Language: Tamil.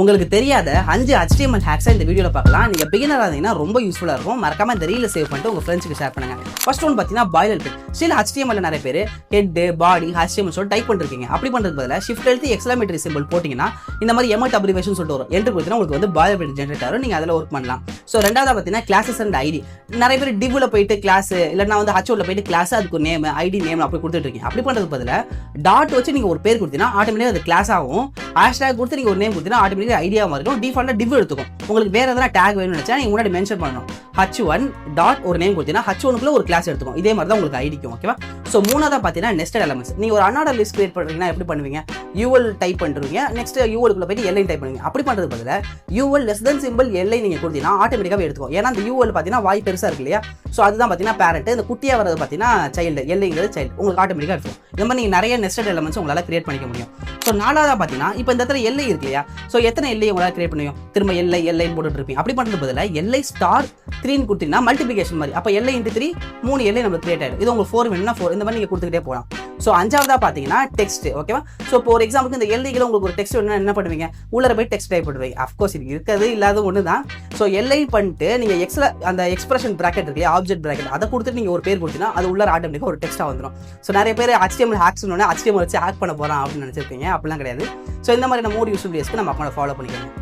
உங்களுக்கு தெரியாத 5 HTML ஹேக்ஸை இந்த வீடியோவில் பார்க்கலாம். நீங்கள் பிகினராக இருந்தீங்கன்னா ரொம்ப யூஸ்ஃபுல்லாக இருக்கும். மறக்காம இந்த ரீலை சேவ் பண்ணிட்டு உங்கள் ஃப்ரெண்ட்ஸுக்கு ஷேர் பண்ணுங்க. ஃபர்ஸ்ட் ஒன்று பார்த்தீங்கன்னா பாய்லர் பிட். ஸ்டில் HTML நிறைய பேர் ஹெட் பாடி HTML சொல்லி டைப் பண்ணிருக்கீங்க. அப்படி பண்ணுறது பதிலாக ஷிஃப்ட் எழுத்து எக்ஸ்க்ளமேட்டரி சிம்பிள் போட்டிங்கன்னா இந்த மாதிரி எமோட் அப்ரிவேஷன் சொல்லிட்டு வரும். என்ட்ரு கொடுத்தீங்கன்னா உங்களுக்கு வந்து பாய்லர் பிட் ஜென்ரேட் ஆகும். நீங்கள் அதில் ஒர்க் பண்ணலாம். ஸோ ரெண்டாவது பார்த்தீங்கன்னா கிளாஸஸ் அண்ட் ஐடி. நிறைய பேர் டிவ்வில் போயிட்டு கிளாஸ் இல்லைனா வந்து ஹச்ஓவில் போயிட்டு கிளாஸ் அதுக்கு நேம் ஐடி நேம் அப்படி கொடுத்துட்டு இருக்கீங்க. அப்படி பண்ணுறது பதிலாக டாட் வச்சு நீங்கள் ஒரு பேர் கொடுத்தீங்கன்னா ஆட்டோமேட்டிக்காக அது கிளாஸ் ஆகும். ஹேஷ்டாக் கொடுத்து நீங்கள் ஒரு நேம் கொடுத்தீங்கன்னா ஆட்டோமேட்டிக்காக ஐடியாவாக இருக்கும். டிஃபால்ட்டாக டிவ் எடுத்துக்கும். உங்களுக்கு வேறு எதனா டேக் வேணும்னு நினச்சா நீங்கள் முன்னாடி மென்ஷன் பண்ணணும். H1 டாட் ஒரு நேம் கொடுத்தீங்கன்னா H1க்குள்ள ஒரு கிளாஸ் எடுத்துக்கும். இதே மாதிரி தான் உங்களுக்கு ஐடிக்கும். ஓகேவா? ஸோ மூணாவது பார்த்தீங்கன்னா நெஸ்டட் எலமெண்ட்ஸ். நீங்கள் ஒரு அன்ஆர்டர் லிஸ்ட் கிரியேட் பண்ணுறீங்கன்னா எப்படி பண்ணுவீங்க? யூஎல் டைப் பண்ணுறீங்க. நெக்ஸ்ட் யூஎல்குள்ள போயிட்டு எல்ஐ டைப் பண்ணுவீங்க. அப்படி பண்ணுறது பதிலாக UL less then simple LI நீங்கள் கொடுத்தீங்கன்னா ஆட்டோமேட்டிக்காக எடுத்துக்கும். ஏன்னா அந்த யூஎல் பார்த்தீங்கன்னா வாய் பெருசாக இருக்கு இல்லையா? ஸோ அதுதான் பார்த்தீங்கன்னா பேரண்ட். இந்த குட்டியாக வரது பார்த்தீங்கன்னா சைல்டு. எல்ஐங்கிறது சைல்டு. உங்களுக்கு ஆட்டோமேட்டிக்காக இருக்கும். இந்த மாதிரி நீங்கள் நிறைய நெஸ்டட் எலமெண்ட்ஸ் உங்களால் கிரியேட் பண்ணிக்க முடியும். ஸோ நாலாவதாக பார்த்தீங்கன்னா இப்போ இந்த இடத்துல எல்ஐ இருக்கு இல்லையா? ஸோ எத்தனை எல்ஐ உங்களால் கிரியேட் பண்ணுவோம்? திரும்ப எல்ஐ போட்டுட்டு இருப்பீங்க. அப்படி பண்ணுறது பதிலாக எல்ஐ ஸ்டார் 3 கொடுத்தீங்கன்னா மல்டிபிகேஷன் மாதிரி. அப்போ எல்ஐ இன்ட்டு 3 3 எல்ஐ நம்மளுக்கு கிரியேட் ஆகிடும். இது உங்களுக்கு 4 வேணும்னா 4 இந்த மாதிரி நீங்கள் கொடுத்துக்கிட்டே போகலாம். ஸோ அஞ்சாவதாக பார்த்தீங்கன்னா டெக்ஸ்ட். ஓகேவா? ஸோ இப்போ ஒரு எக்ஸாம்பிளுக்கு இந்த எல்ஐக்கு உங்களுக்கு ஒரு டெக்ஸ்ட் வேணும்னா என்ன பண்ணுவீங்க? உள்ள போய் டெக்ஸ்ட் டைப் பண்ணுவீங்க. அஃப்கோர்ஸ் இது இருக்கிறது இல்லாத ஒன்று தான். ஸோ எல்ஐ பண்ணிட்டு நீங்கள் அந்த எக்ஸ்பிரஷன் பிராக்கெட் இருக்கு இல்லையா? ஆப்ஜெக்ட் பிராக்கெட் அதை கொடுத்துட்டு நீங்கள் ஒரு பேர் கொடுத்தீங்கன்னா அது உள்ள ஆட்டோமேட்டிக்காக ஒரு டெக்ஸ்ட்டாக வந்துடும். ஸோ நிறைய பேர் HTML ஹேக்ஸ் HTML வச்சு ஹேக் பண்ண போகிறான் அப்படின்னு நினச்சிருக்கீங்க. அப்படிலாம் கிடையாது. ஸோ இந்த மாதிரி நம்ம மோட் யூஸ் வீடியோஸ்க்கு நம்ம அக்கௌண்ட் ஃபாலோ பண்ணிக்கணும்.